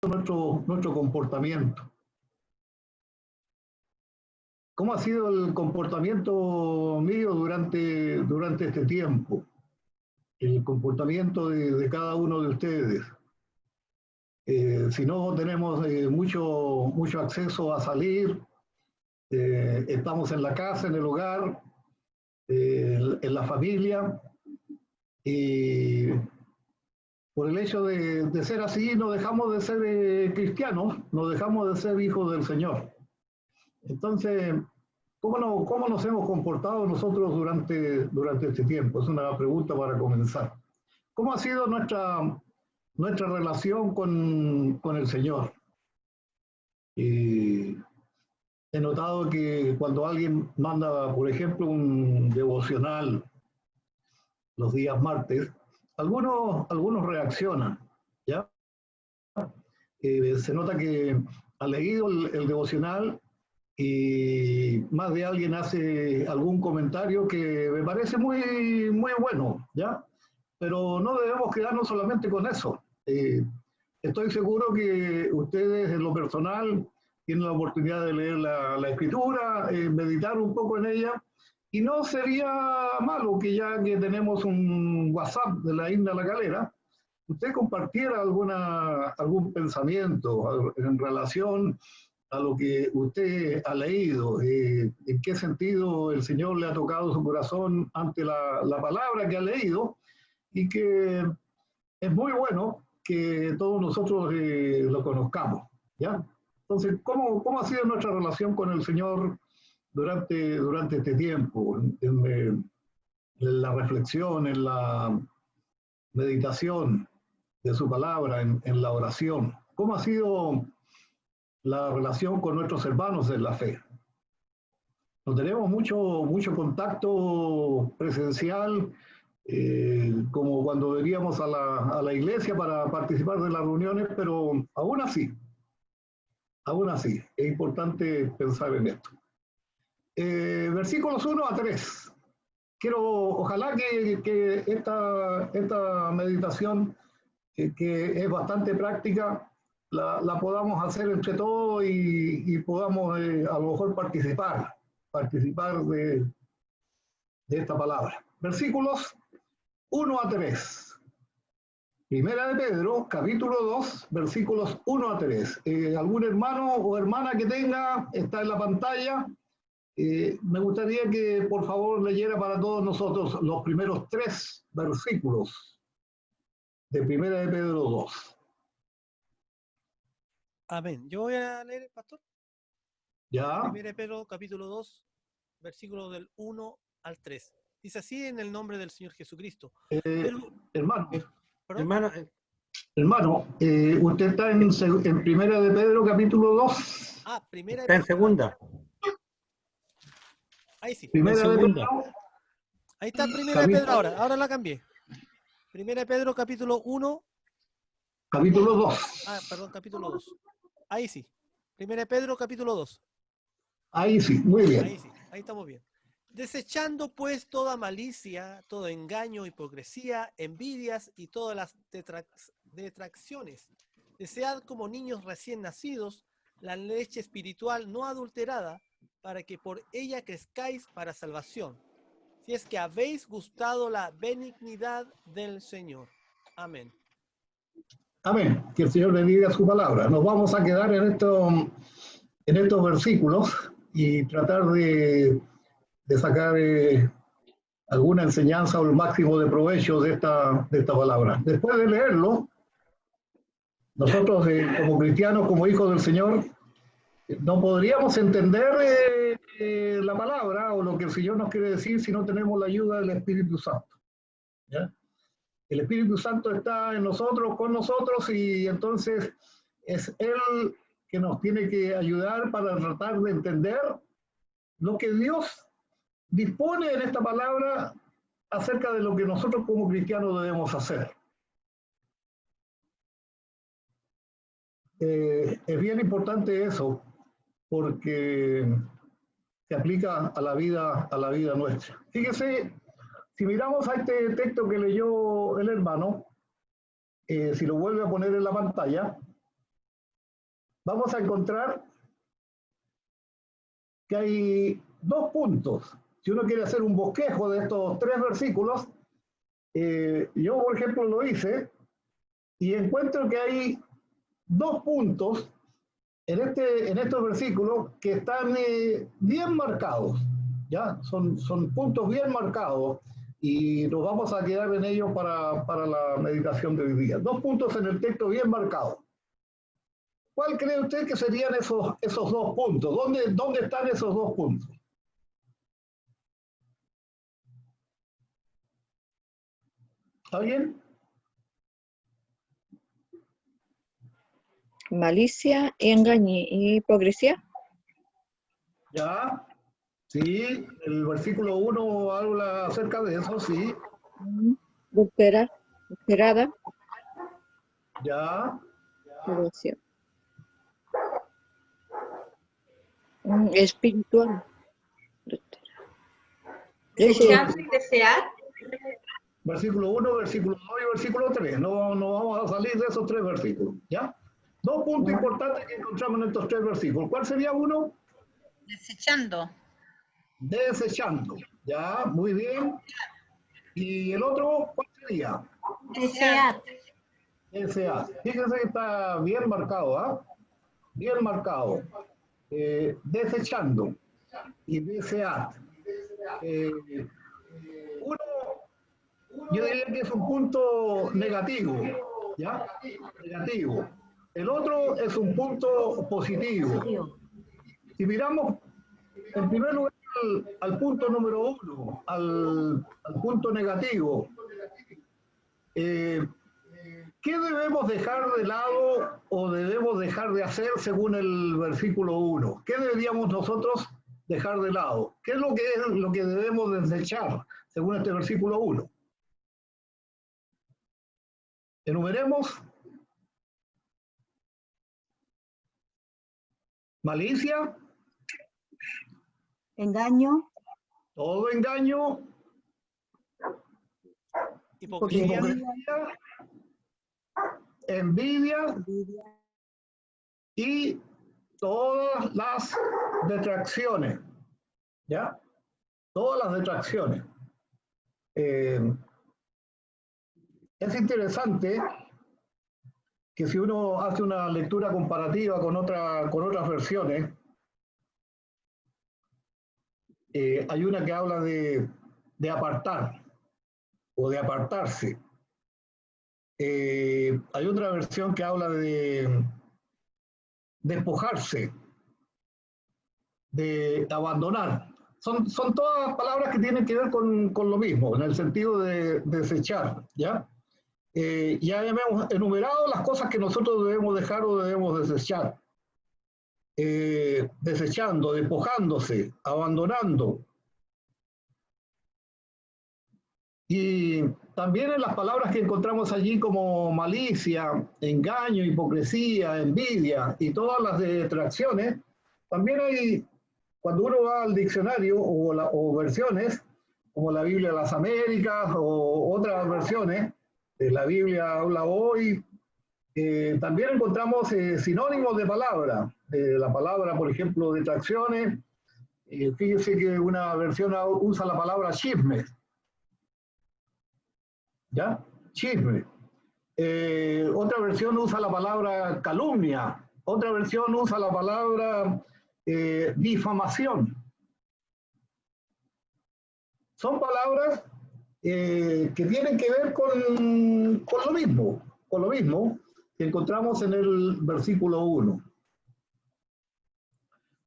nuestro comportamiento. ¿Cómo ha sido el comportamiento mío durante este tiempo? El comportamiento de cada uno de ustedes. Si no tenemos mucho acceso a salir, estamos en la casa, en el hogar, en la familia, y por el hecho de ser así, no dejamos de ser cristianos, no dejamos de ser hijos del Señor. Entonces, ¿cómo nos hemos comportado nosotros durante este tiempo? Es una pregunta para comenzar. ¿Cómo ha sido nuestra relación con el Señor? He notado que cuando alguien manda, por ejemplo, un devocional los días martes, algunos reaccionan, ¿ya? Se nota que ha leído el devocional y más de alguien hace algún comentario que me parece muy bueno, ¿ya? Pero no debemos quedarnos solamente con eso. Estoy seguro que ustedes en lo personal tienen la oportunidad de leer la escritura, meditar un poco en ella, y no sería malo que ya que tenemos un WhatsApp de la Isla La Calera, usted compartiera algún pensamiento en relación a lo que usted ha leído, en qué sentido el Señor le ha tocado su corazón ante la palabra que ha leído, y que es muy bueno que todos nosotros lo conozcamos, ¿ya? Entonces, ¿cómo ha sido nuestra relación con el Señor durante este tiempo? En la reflexión, en la meditación de su palabra, en la oración. ¿Cómo ha sido la relación con nuestros hermanos en la fe? No tenemos mucho contacto presencial, como cuando veníamos a la iglesia para participar de las reuniones, pero aún así, es importante pensar en esto. Versículos 1 a 3. Ojalá que esta meditación, que es bastante práctica, la podamos hacer entre todos y podamos a lo mejor participar de esta palabra. Versículos 1 a 3. Primera de Pedro, capítulo 2, versículos 1 a 3. ¿Algún hermano o hermana que tenga? Está en la pantalla. Me gustaría que por favor leyera para todos nosotros los primeros 3 versículos de Primera de Pedro 2. Amén. Yo voy a leer, pastor. ¿Ya? Primera de Pedro, capítulo 2, versículos del 1 al 3. Dice así en el nombre del Señor Jesucristo. Hermano, usted está en Primera de Pedro, capítulo 2. Primera de Pedro. Está en segunda. Ahí sí. Primera de Pedro. Ahí está Primera de Pedro ahora la cambié. Primera de Pedro, capítulo 1. Capítulo 2. Perdón, capítulo 2. Ahí sí. Primera de Pedro, capítulo 2. Ahí sí, muy bien. Ahí sí, ahí estamos bien. Desechando pues toda malicia, todo engaño, hipocresía, envidias y todas las detracciones. Desead como niños recién nacidos la leche espiritual no adulterada, para que por ella crezcáis para salvación, si es que habéis gustado la benignidad del Señor. Amén. Amén. Que el Señor bendiga su palabra. Nos vamos a quedar en estos versículos y tratar de sacar alguna enseñanza o el máximo de provecho de esta palabra. Después de leerlo, nosotros como cristianos, como hijos del Señor, no podríamos entender la palabra o lo que el Señor nos quiere decir si no tenemos la ayuda del Espíritu Santo, ¿ya? El Espíritu Santo está en nosotros, con nosotros, y entonces es Él que nos tiene que ayudar para tratar de entender lo que Dios dispone en esta palabra acerca de lo que nosotros como cristianos debemos hacer. Es bien importante eso, porque se aplica a la vida nuestra. Fíjese, si miramos a este texto que leyó el hermano, si lo vuelve a poner en la pantalla, vamos a encontrar que hay dos puntos. Si uno quiere hacer un bosquejo de estos tres versículos, yo, por ejemplo, lo hice y encuentro que hay dos puntos en estos versículos que están bien marcados, ¿ya? Son puntos bien marcados y nos vamos a quedar en ellos para la meditación de hoy día. Dos puntos en el texto bien marcados. ¿Cuál cree usted que serían esos dos puntos? ¿Dónde están esos dos puntos? ¿Alguien? Malicia, engaño y hipocresía. Ya, sí, el versículo 1 habla acerca de eso, sí. Adulterada. Ya. Devoción. Espiritual. Desechando y desear. Versículo 1, versículo 2 y versículo 3. No vamos a salir de esos tres versículos, ¿ya? Dos puntos importantes que encontramos en estos tres versículos. ¿Cuál sería uno? Desechando. Desechando. Ya, muy bien. ¿Y el otro cuál sería? Desear. Desear. Fíjense que está bien marcado, ¿ah? Bien marcado. Desechando y desear. Uno, yo diría que es un punto negativo, ¿ya? Negativo. El otro es un punto positivo. Si miramos, en primer lugar, al punto número 1, al punto negativo, ¿qué debemos dejar de lado o debemos dejar de hacer según el versículo 1? ¿Qué deberíamos nosotros dejar de lado? ¿Qué es lo que debemos desechar según este versículo 1? Enumeremos. Malicia. Engaño. Todo engaño. Hipocresía. Envidia. Y todas las detracciones. ¿Ya? Todas las detracciones. Es interesante que si uno hace una lectura comparativa con otras versiones, hay una que habla de apartar o de apartarse. Hay otra versión que habla de despojarse, de abandonar. Son todas palabras que tienen que ver con lo mismo, en el sentido de desechar, ¿ya? Ya hemos enumerado las cosas que nosotros debemos dejar o debemos desechar. Desechando, despojándose, abandonando. Y también en las palabras que encontramos allí como malicia, engaño, hipocresía, envidia y todas las detracciones, también hay, cuando uno va al diccionario o versiones, como la Biblia de las Américas o otras versiones, la Biblia habla hoy, también encontramos sinónimos de palabra. La palabra, por ejemplo, detracciones, fíjese que una versión usa la palabra chisme. ¿Ya? Chisme. Otra versión usa la palabra calumnia. Otra versión usa la palabra difamación. Son palabras que tienen que ver con lo mismo que encontramos en el versículo 1.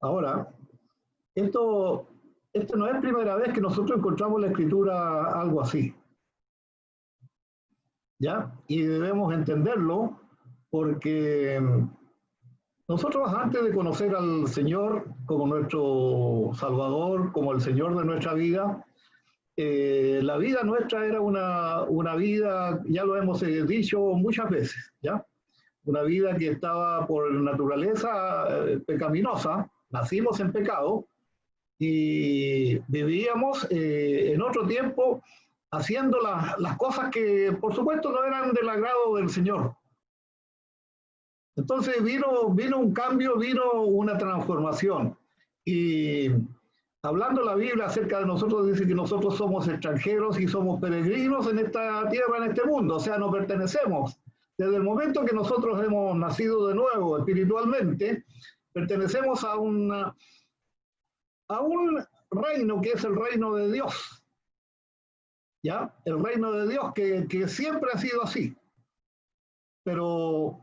Ahora, esto no es primera vez que nosotros encontramos en la Escritura algo así. ¿Ya? Y debemos entenderlo porque nosotros, antes de conocer al Señor como nuestro Salvador, como el Señor de nuestra vida, la vida nuestra era una vida, ya lo hemos dicho muchas veces, ¿ya? Una vida que estaba por naturaleza pecaminosa, nacimos en pecado y vivíamos en otro tiempo haciendo las cosas que, por supuesto, no eran del agrado del Señor. Entonces vino un cambio, vino una transformación. Y hablando la Biblia acerca de nosotros, dice que nosotros somos extranjeros y somos peregrinos en esta tierra, en este mundo, o sea, no pertenecemos. Desde el momento que nosotros hemos nacido de nuevo espiritualmente, pertenecemos a un reino que es el reino de Dios. ¿Ya? El reino de Dios que siempre ha sido así. Pero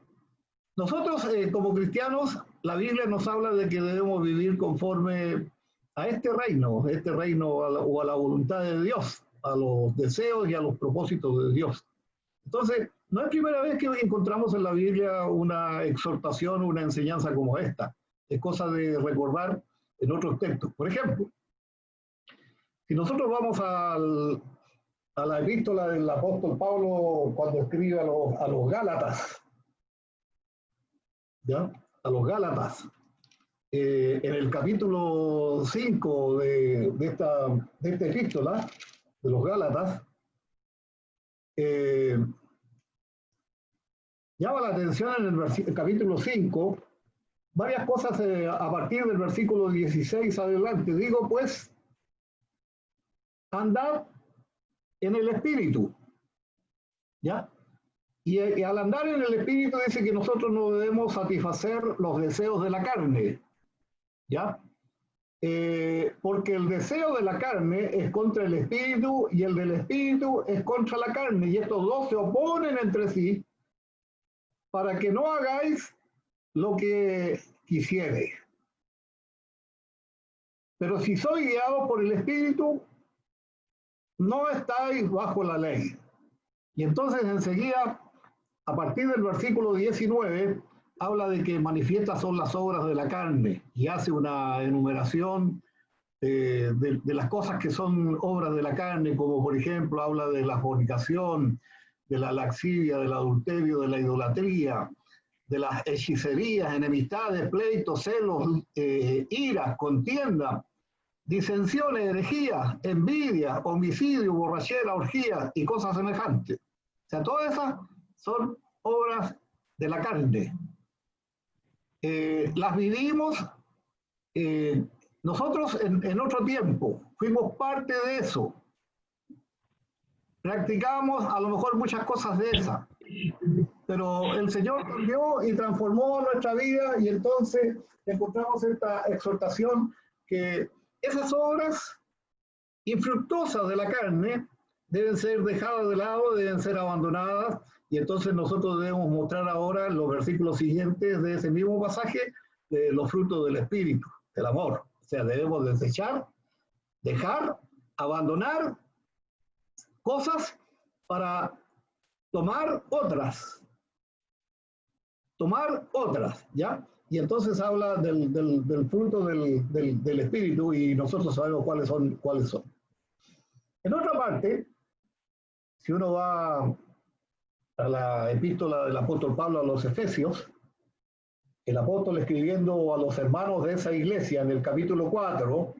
nosotros como cristianos, la Biblia nos habla de que debemos vivir conforme a este reino o a la voluntad de Dios, a los deseos y a los propósitos de Dios. Entonces, no es primera vez que encontramos en la Biblia una exhortación, una enseñanza como esta. Es cosa de recordar en otros textos. Por ejemplo, si nosotros vamos a la epístola del apóstol Pablo cuando escribe a los Gálatas, ¿ya? A los Gálatas, en el capítulo 5 de esta epístola de los Gálatas, llama la atención en el capítulo 5 varias cosas a partir del versículo 16 adelante. Digo, pues, andad en el Espíritu, ¿ya? Y al andar en el Espíritu dice que nosotros no debemos satisfacer los deseos de la carne, ¿ya? Porque el deseo de la carne es contra el Espíritu y el del Espíritu es contra la carne, y estos dos se oponen entre sí para que no hagáis lo que quisierais. Pero si sois guiados por el Espíritu, no estáis bajo la ley. Y entonces enseguida, a partir del versículo 19, habla de que manifiestas son las obras de la carne y hace una enumeración de las cosas que son obras de la carne, como por ejemplo habla de la fornicación, de la lascivia, del adulterio, de la idolatría, de las hechicerías, enemistades, pleitos, celos, iras, contienda, disensiones, herejías, envidia, homicidio, borrachera, orgías y cosas semejantes. O sea, todas esas son obras de la carne. Las vivimos nosotros en otro tiempo, fuimos parte de eso. Practicamos a lo mejor muchas cosas de esas, pero el Señor cambió y transformó nuestra vida y entonces encontramos esta exhortación que esas obras infructuosas de la carne deben ser dejadas de lado, deben ser abandonadas, y entonces nosotros debemos mostrar ahora en los versículos siguientes de ese mismo pasaje los frutos del Espíritu, del amor. O sea, debemos desechar, dejar, abandonar cosas para tomar otras, ¿ya? Y entonces habla del fruto del Espíritu y nosotros sabemos cuáles son. En otra parte, si uno va a la epístola del apóstol Pablo a los Efesios, el apóstol escribiendo a los hermanos de esa iglesia en el capítulo 4,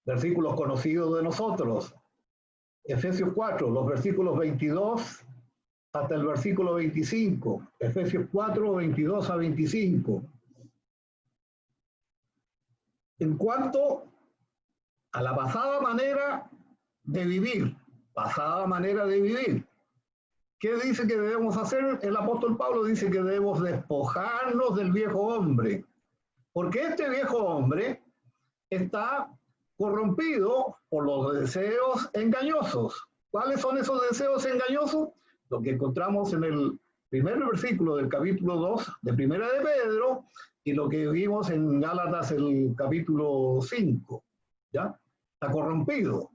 versículos conocidos de nosotros, Efesios 4, los versículos 22 hasta el versículo 25, Efesios 4, 22 a 25. En cuanto a la pasada manera de vivir, ¿qué dice que debemos hacer? El apóstol Pablo dice que debemos despojarnos del viejo hombre, porque este viejo hombre está corrompido por los deseos engañosos. ¿Cuáles son esos deseos engañosos? Lo que encontramos en el primer versículo del capítulo 2 de Primera de Pedro y lo que vimos en Gálatas el capítulo 5, ¿ya? Está corrompido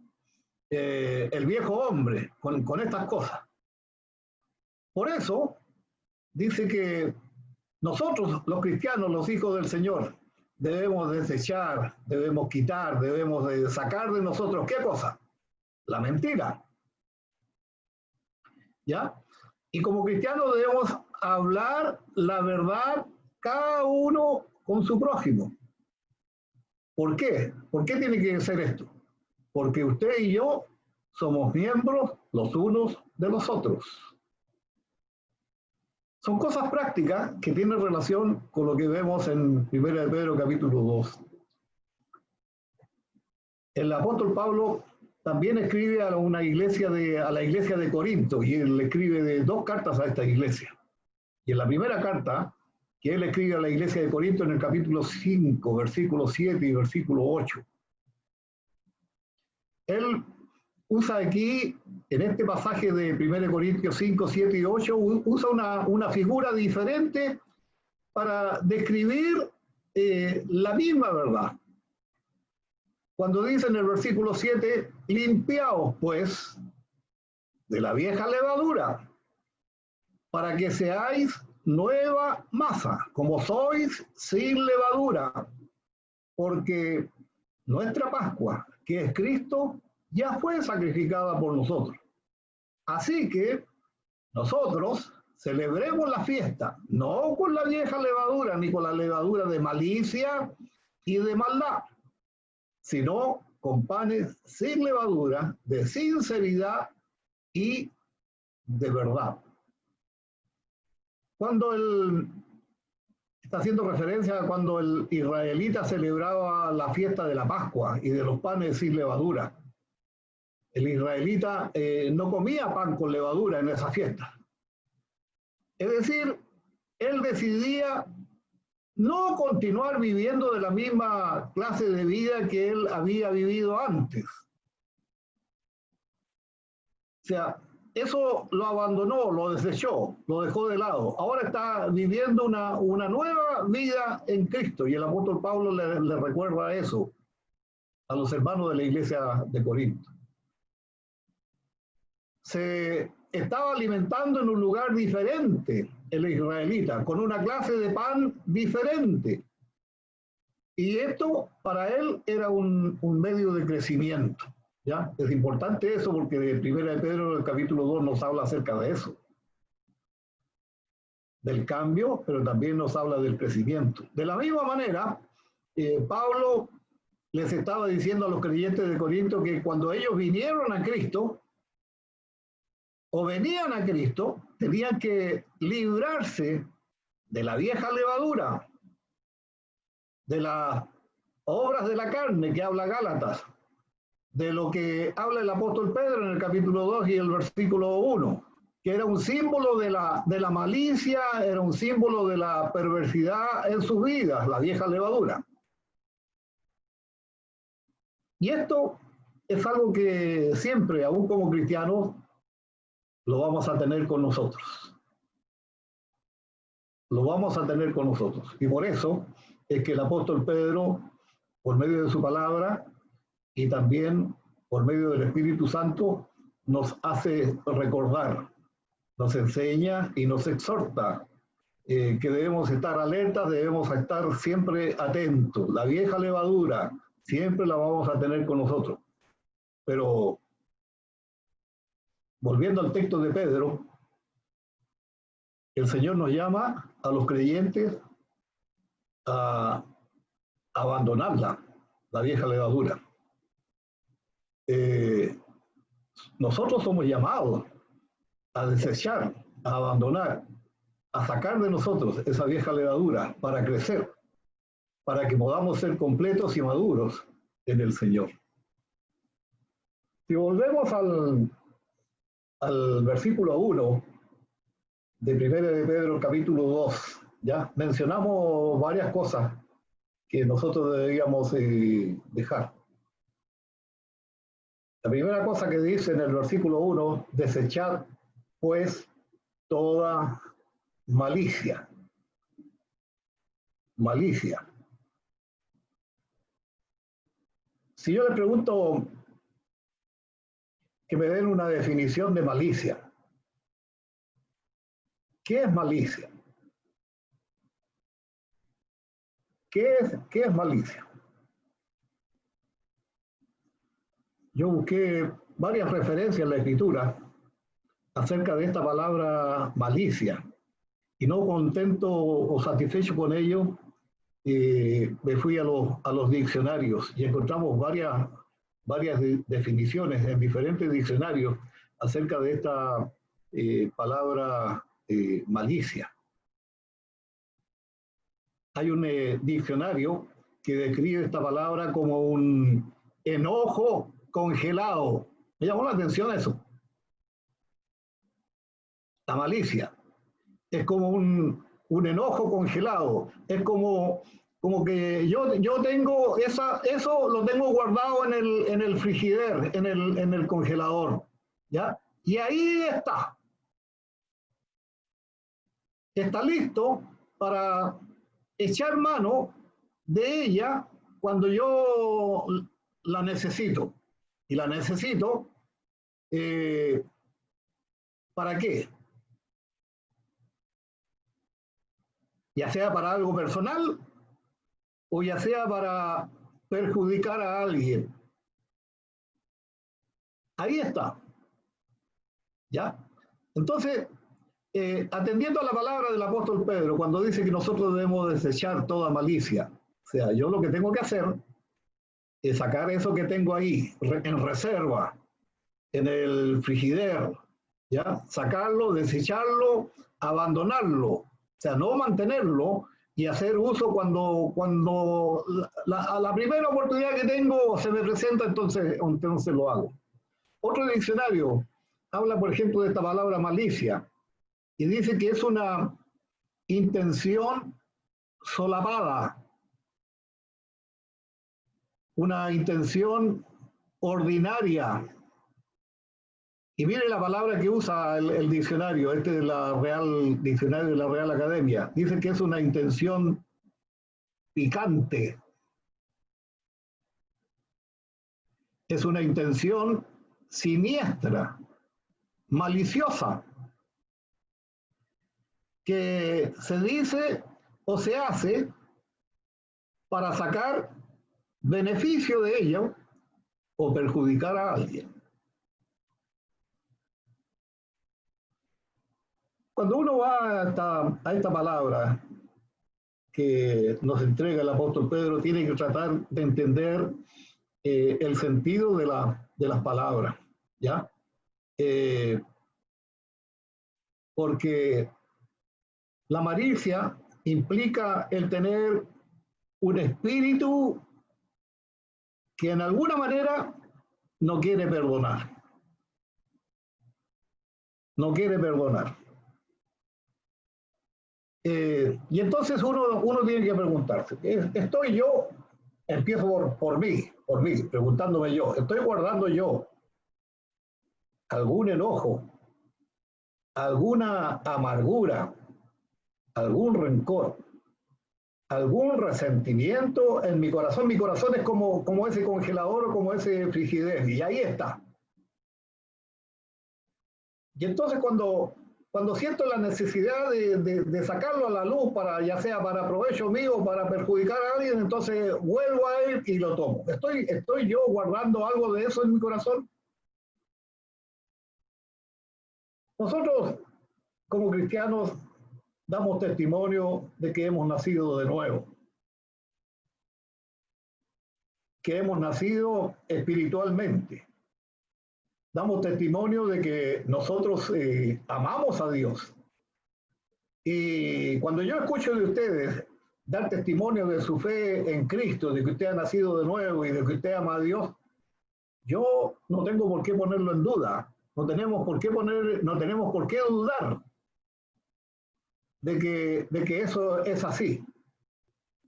el viejo hombre con estas cosas. Por eso dice que nosotros, los cristianos, los hijos del Señor, debemos desechar, debemos quitar, debemos sacar de nosotros, ¿qué cosa? La mentira. ¿Ya? Y como cristianos debemos hablar la verdad cada uno con su prójimo. ¿Por qué? ¿Por qué tiene que ser esto? Porque usted y yo somos miembros los unos de los otros. Son cosas prácticas que tienen relación con lo que vemos en 1 de Pedro capítulo 2. El apóstol Pablo también escribe a la iglesia de Corinto, y él escribe 2 cartas a esta iglesia. Y en la primera carta que él escribe a la iglesia de Corinto, en el capítulo 5, versículo 7 y versículo 8, él usa aquí, en este pasaje de 1 Corintios 5, 7 y 8, usa una figura diferente para describir la misma verdad. Cuando dice en el versículo 7, limpiaos pues de la vieja levadura, para que seáis nueva masa, como sois sin levadura, porque nuestra Pascua, que es Cristo, ya fue sacrificada por nosotros. Así que nosotros celebremos la fiesta, no con la vieja levadura, ni con la levadura de malicia y de maldad, sino con panes sin levadura, de sinceridad y de verdad. Cuando él está haciendo referencia a cuando el israelita celebraba la fiesta de la Pascua y de los panes sin levadura. El israelita no comía pan con levadura en esa fiesta. Es decir, él decidía no continuar viviendo de la misma clase de vida que él había vivido antes. O sea, eso lo abandonó, lo desechó, lo dejó de lado. Ahora está viviendo una nueva vida en Cristo, y el apóstol Pablo le recuerda eso a los hermanos de la iglesia de Corinto. Se estaba alimentando en un lugar diferente el israelita, con una clase de pan diferente. Y esto para él era un medio de crecimiento. ¿Ya? Es importante eso porque de 1 de Pedro, el capítulo 2, nos habla acerca de eso. Del cambio, pero también nos habla del crecimiento. De la misma manera, Pablo les estaba diciendo a los creyentes de Corinto que cuando ellos vinieron a Cristo, o venían a Cristo, tenían que librarse de la vieja levadura, de las obras de la carne que habla Gálatas, de lo que habla el apóstol Pedro en el capítulo 2 y el versículo 1, que era un símbolo de la malicia, era un símbolo de la perversidad en sus vidas, la vieja levadura. Y esto es algo que siempre, aún como cristianos, lo vamos a tener con nosotros. Lo vamos a tener con nosotros. Y por eso es que el apóstol Pedro, por medio de su palabra, y también por medio del Espíritu Santo, nos hace recordar, nos enseña y nos exhorta que debemos estar alertas, debemos estar siempre atentos. La vieja levadura siempre la vamos a tener con nosotros. Pero, volviendo al texto de Pedro, el Señor nos llama a los creyentes a abandonarla, la vieja levadura. Nosotros somos llamados a desechar, a abandonar, a sacar de nosotros esa vieja levadura para crecer, para que podamos ser completos y maduros en el Señor. Si volvemos al versículo 1 de 1 de Pedro, capítulo 2, ya mencionamos varias cosas que nosotros deberíamos dejar. La primera cosa que dice en el versículo 1, desechad pues toda malicia. Malicia. Si yo le pregunto que me den una definición de malicia, ¿qué es malicia? ¿Qué es malicia? Yo busqué varias referencias en la Escritura acerca de esta palabra malicia, y no contento o satisfecho con ello, me fui a los diccionarios y encontramos varias definiciones en diferentes diccionarios acerca de esta palabra malicia. Hay un diccionario que describe esta palabra como un enojo congelado. Me llamó la atención eso. La malicia. Es como un enojo congelado. Es como que yo tengo eso lo tengo guardado en el frigider, en el congelador. ¿Ya? Y ahí está. Está listo para echar mano de ella cuando yo la necesito. Y la necesito, ¿para qué? Ya sea para algo personal o ya sea para perjudicar a alguien. Ahí está. ¿Ya? Entonces, atendiendo a la palabra del apóstol Pedro, cuando dice que nosotros debemos desechar toda malicia, o sea, yo lo que tengo que hacer es sacar eso que tengo ahí, en reserva, en el frigider, ¿ya? Sacarlo, desecharlo, abandonarlo, o sea, no mantenerlo y hacer uso cuando a la primera oportunidad que tengo se me presenta, entonces lo hago. Otro diccionario habla, por ejemplo, de esta palabra malicia y dice que es una intención solapada, una intención ordinaria. Y mire la palabra que usa el diccionario, de la Diccionario de la Real Academia. Dice que es una intención picante. Es una intención siniestra, maliciosa, que se dice o se hace para sacar beneficio de ello o perjudicar a alguien. Cuando uno va a esta palabra que nos entrega el apóstol Pedro, tiene que tratar de entender el sentido de las palabras, ¿ya? Porque la malicia implica el tener un espíritu que en alguna manera no quiere perdonar. No quiere perdonar. Y entonces uno tiene que preguntarse, ¿estoy yo, empiezo por mí, preguntándome yo, ¿estoy guardando yo algún enojo, alguna amargura, algún rencor, algún resentimiento en mi corazón? Mi corazón es como ese congelador o como ese frigider, y ahí está. Y entonces cuando siento la necesidad de sacarlo a la luz, ya sea para provecho mío o para perjudicar a alguien, entonces vuelvo a él y lo tomo. ¿Estoy yo guardando algo de eso en mi corazón? Nosotros, como cristianos, damos testimonio de que hemos nacido de nuevo, que hemos nacido espiritualmente. Damos testimonio de que nosotros amamos a Dios. Y cuando yo escucho de ustedes dar testimonio de su fe en Cristo, de que usted ha nacido de nuevo y de que usted ama a Dios, yo no tengo por qué ponerlo en duda. No tenemos por qué dudar de que eso es así.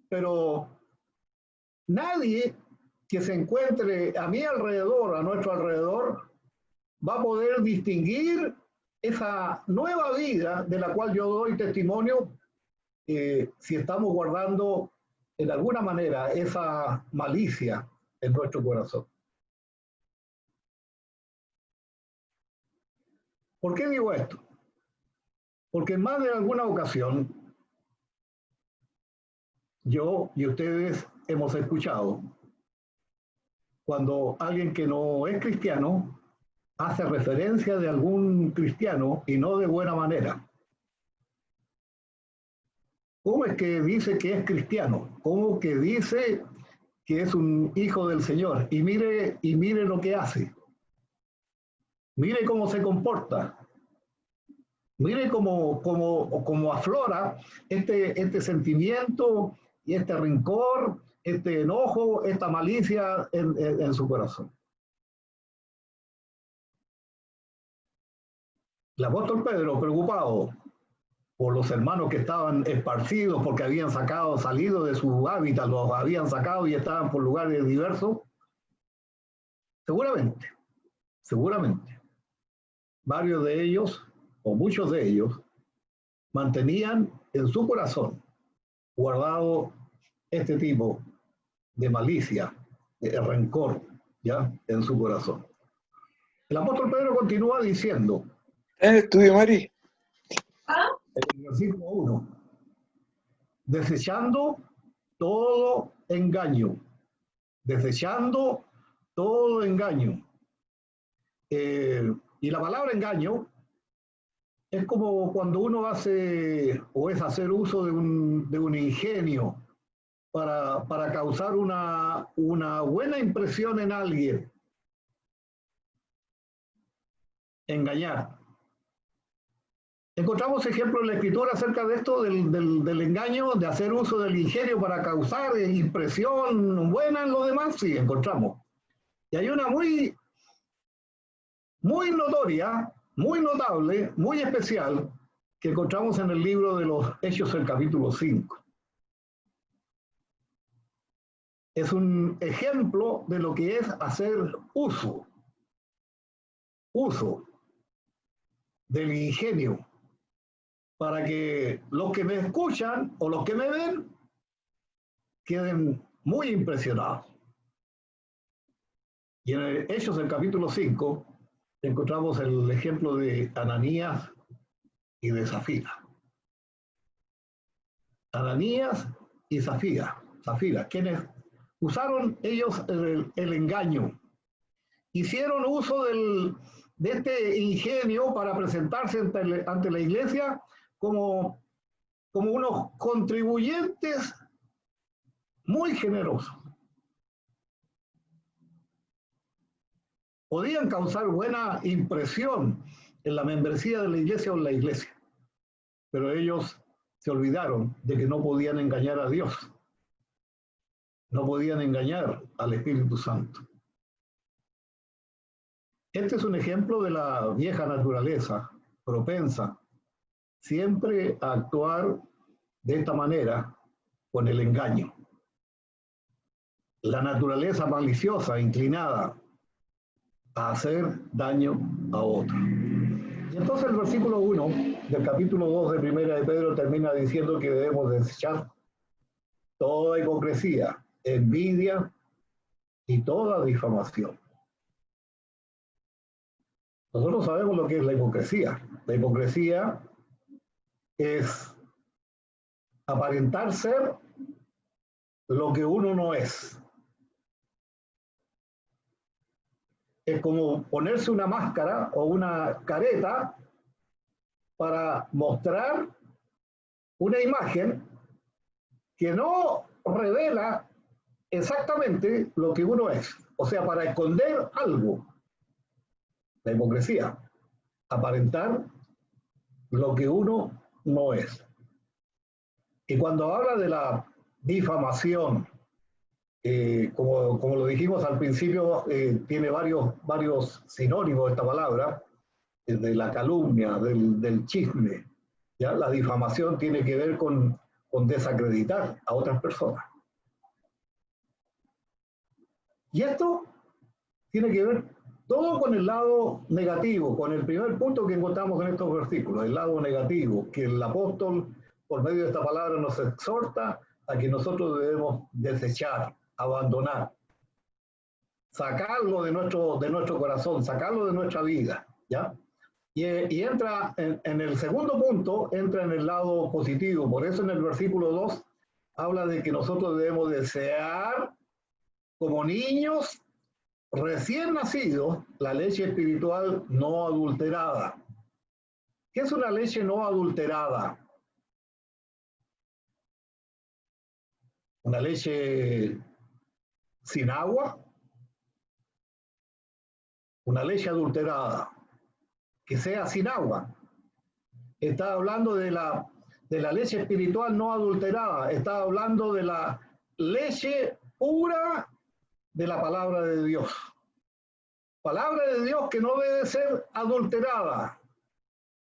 Pero nadie que se encuentre a mi alrededor, a nuestro alrededor, va a poder distinguir esa nueva vida de la cual yo doy testimonio, si estamos guardando en alguna manera esa malicia en nuestro corazón. ¿Por qué digo esto? Porque en más de alguna ocasión yo y ustedes hemos escuchado cuando alguien que no es cristiano hace referencia de algún cristiano y no de buena manera. ¿Cómo es que dice que es cristiano? ¿Cómo que dice que es un hijo del Señor? Y mire lo que hace. Mire cómo se comporta. Mire cómo aflora este sentimiento y este rencor, este enojo, esta malicia en su corazón. El apóstol Pedro, preocupado por los hermanos que estaban esparcidos porque habían salido de su hábitat, los habían sacado y estaban por lugares diversos, seguramente, varios de ellos, o muchos de ellos, mantenían en su corazón guardado este tipo de malicia, de rencor, ¿ya? En su corazón. El apóstol Pedro continúa diciendo, estudio, Mari. en el versículo 1, desechando todo engaño, desechando todo engaño. Y la palabra engaño es como cuando uno hace o es hacer uso de un ingenio para causar una buena impresión en alguien. Engañar. Encontramos ejemplos en la Escritura acerca de esto, del engaño, de hacer uso del ingenio para causar impresión buena en los demás. Sí, encontramos. Y hay una muy notoria, muy notable, muy especial, que encontramos en el libro de los Hechos, el capítulo 5. Es un ejemplo de lo que es hacer uso del ingenio, para que los que me escuchan o los que me ven queden muy impresionados. Y en Hechos, el capítulo 5, encontramos el ejemplo de Ananías y de Zafira. Ananías y Zafira, quienes usaron ellos el engaño, hicieron uso de este ingenio para presentarse ante la iglesia como unos contribuyentes muy generosos. Podían causar buena impresión en la membresía de la iglesia o en la iglesia, pero ellos se olvidaron de que no podían engañar a Dios, no podían engañar al Espíritu Santo. Este es un ejemplo de la vieja naturaleza, propensa siempre a actuar de esta manera, con el engaño. La naturaleza maliciosa, inclinada a hacer daño a otro. Y entonces el versículo 1 del capítulo 2 de Primera de Pedro termina diciendo que debemos desechar toda hipocresía, envidia y toda difamación. Nosotros sabemos lo que es la hipocresía. La hipocresía es aparentar ser lo que uno no es. Es como ponerse una máscara o una careta para mostrar una imagen que no revela exactamente lo que uno es. O sea, para esconder algo. La hipocresía. Aparentar lo que uno no es. Y cuando habla de la difamación, como lo dijimos al principio, tiene varios sinónimos esta palabra, de la calumnia, del chisme. ¿Ya? La difamación tiene que ver con desacreditar a otras personas. Y esto tiene que ver todo con el lado negativo, con el primer punto que encontramos en estos versículos, el lado negativo, que el apóstol, por medio de esta palabra, nos exhorta a que nosotros debemos desechar, abandonar, sacarlo de nuestro corazón, sacarlo de nuestra vida, ¿ya? Y entra en el segundo punto, entra en el lado positivo. Por eso en el versículo 2 habla de que nosotros debemos desear como niños recién nacidos la leche espiritual no adulterada. ¿Qué es una leche no adulterada? Una leche sin agua, una leche adulterada, que sea sin agua. está hablando de la leche espiritual no adulterada, está hablando de la leche pura de la palabra de Dios. Palabra de Dios que no debe ser adulterada,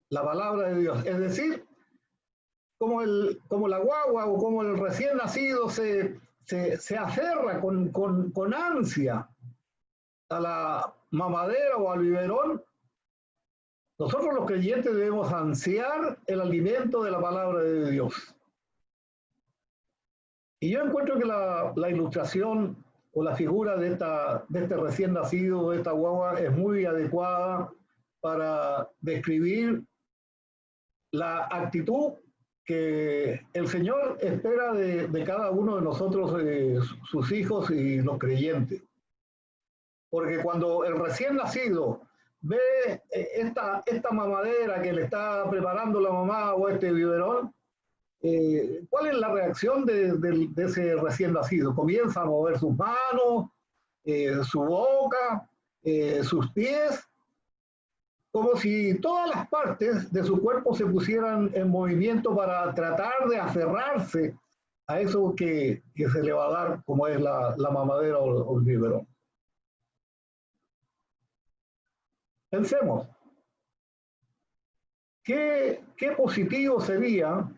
la palabra de Dios. Es decir, como la guagua o como el recién nacido se aferra con ansia a la mamadera o al biberón, nosotros los creyentes debemos ansiar el alimento de la palabra de Dios. Y yo encuentro que la ilustración o la figura de este recién nacido, de esta guagua, es muy adecuada para describir la actitud que el Señor espera de cada uno de nosotros, sus hijos y los creyentes. Porque cuando el recién nacido ve esta mamadera que le está preparando la mamá o este biberón, ¿cuál es la reacción de ese recién nacido? Comienza a mover sus manos, su boca, sus pies, como si todas las partes de su cuerpo se pusieran en movimiento para tratar de aferrarse a eso que se le va a dar, como es la mamadera o el biberón. Pensemos, ¿qué positivo sería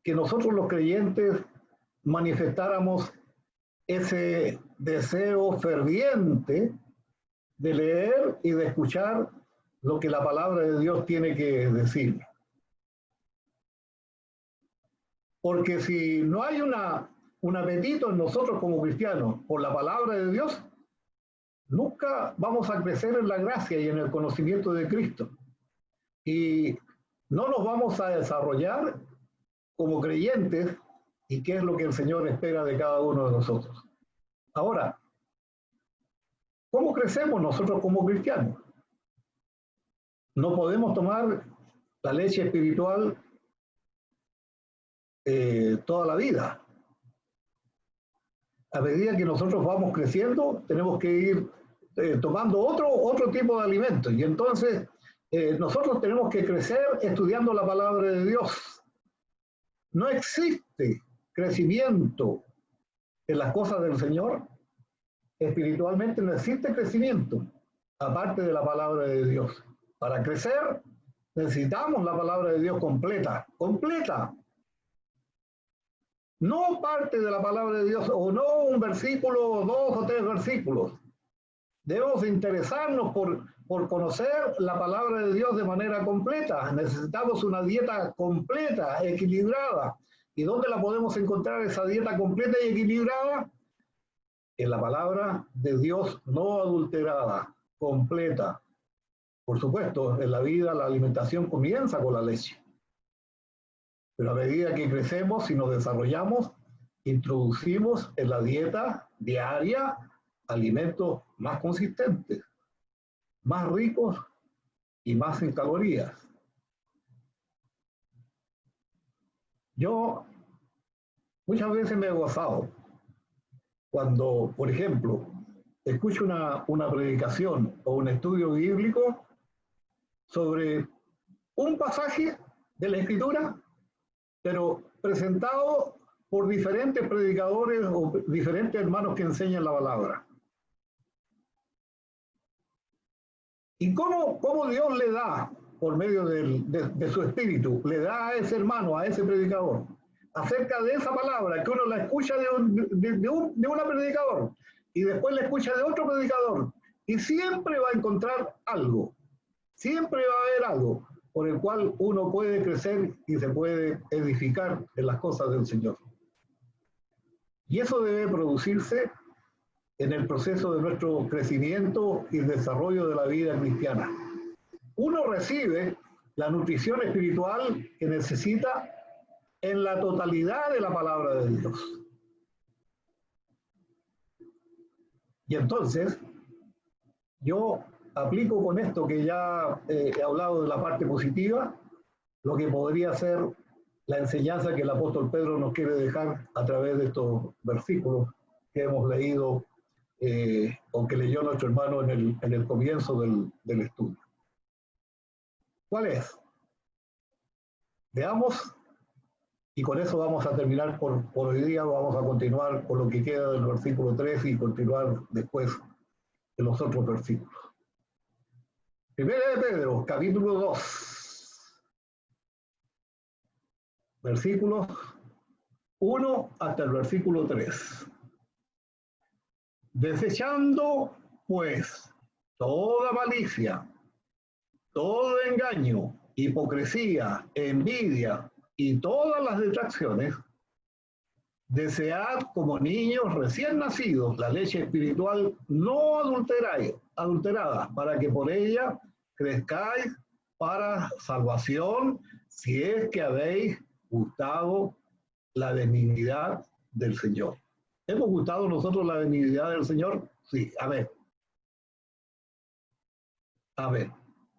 que nosotros los creyentes manifestáramos ese deseo ferviente de leer y de escuchar lo que la palabra de Dios tiene que decir? Porque si no hay un apetito en nosotros como cristianos por la palabra de Dios, nunca vamos a crecer en la gracia y en el conocimiento de Cristo. Y no nos vamos a desarrollar como creyentes, y qué es lo que el Señor espera de cada uno de nosotros. Ahora, ¿cómo crecemos nosotros como cristianos? No podemos tomar la leche espiritual toda la vida. A medida que nosotros vamos creciendo, tenemos que ir tomando otro tipo de alimentos. Y entonces nosotros tenemos que crecer estudiando la palabra de Dios. No existe crecimiento en las cosas del Señor. Espiritualmente no existe crecimiento aparte de la palabra de Dios. Para crecer necesitamos la palabra de Dios completa. No parte de la palabra de Dios, o no un versículo, o 2 o 3 versículos. Debemos interesarnos por conocer la palabra de Dios de manera completa. Necesitamos una dieta completa, equilibrada. ¿Y dónde la podemos encontrar esa dieta completa y equilibrada? En la palabra de Dios no adulterada, completa. Por supuesto, en la vida la alimentación comienza con la leche. Pero a medida que crecemos y nos desarrollamos, introducimos en la dieta diaria alimentos más consistentes, más ricos y más en calorías. Yo muchas veces me he gozado cuando, por ejemplo, escucho una predicación o un estudio bíblico sobre un pasaje de la Escritura, pero presentado por diferentes predicadores o diferentes hermanos que enseñan la palabra. ¿Y cómo Dios le da, por medio de su espíritu, le da a ese hermano, a ese predicador, acerca de esa palabra, que uno la escucha de un predicador, y después la escucha de otro predicador, y siempre va a encontrar algo, siempre va a haber algo por el cual uno puede crecer y se puede edificar en las cosas del Señor. Y eso debe producirse en el proceso de nuestro crecimiento y desarrollo de la vida cristiana. Uno recibe la nutrición espiritual que necesita en la totalidad de la palabra de Dios. Y entonces, yo aplico con esto que ya he hablado de la parte positiva, lo que podría ser la enseñanza que el apóstol Pedro nos quiere dejar a través de estos versículos que hemos leído o que leyó nuestro hermano en el comienzo del estudio. ¿Cuál es? Veamos, y con eso vamos a terminar por hoy día, vamos a continuar con lo que queda del versículo 3 y continuar después de los otros versículos. Primera de Pedro, capítulo 2, versículos 1 hasta el versículo 3. Desechando, pues, toda malicia, todo engaño, hipocresía, envidia y todas las detracciones, desead como niños recién nacidos la leche espiritual no adulterada, para que por ella crezcáis para salvación, si es que habéis gustado la benignidad del Señor. ¿Hemos gustado nosotros la benignidad del Señor? Sí, a ver. A ver.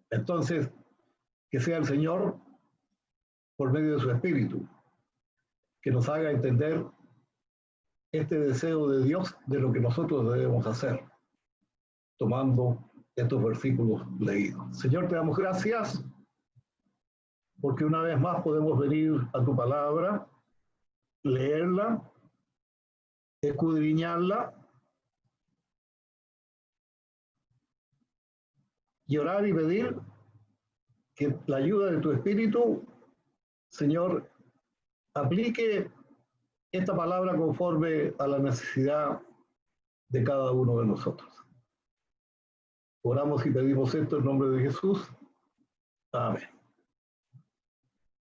Entonces, que sea el Señor, por medio de su Espíritu, que nos haga entender este deseo de Dios de lo que nosotros debemos hacer, tomando estos versículos leídos. Señor, te damos gracias, porque una vez más podemos venir a tu palabra, leerla, escudriñarla, y orar y pedir que la ayuda de tu Espíritu, Señor, aplique esta palabra conforme a la necesidad de cada uno de nosotros. Oramos y pedimos esto en nombre de Jesús. Amén.